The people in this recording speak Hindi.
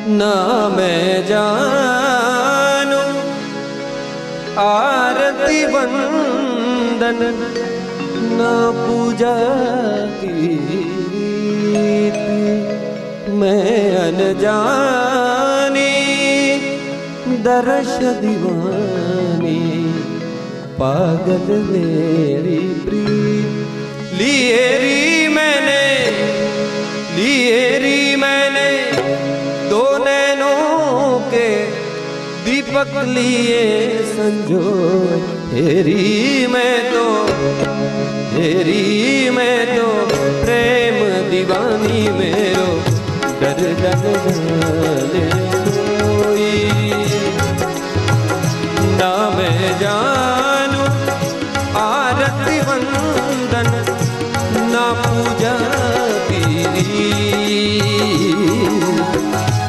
ना मैं जानू आरती वंदन ना पूजा गीत, मैं अनजानी दर्श दीवानी पागल मेरी प्रीत। लिए री मैंने दो नैनों के दीपक लिए संजो, हेरी मैं तो प्रेम दीवानी मेरो डर जाने कोई ना मैं जान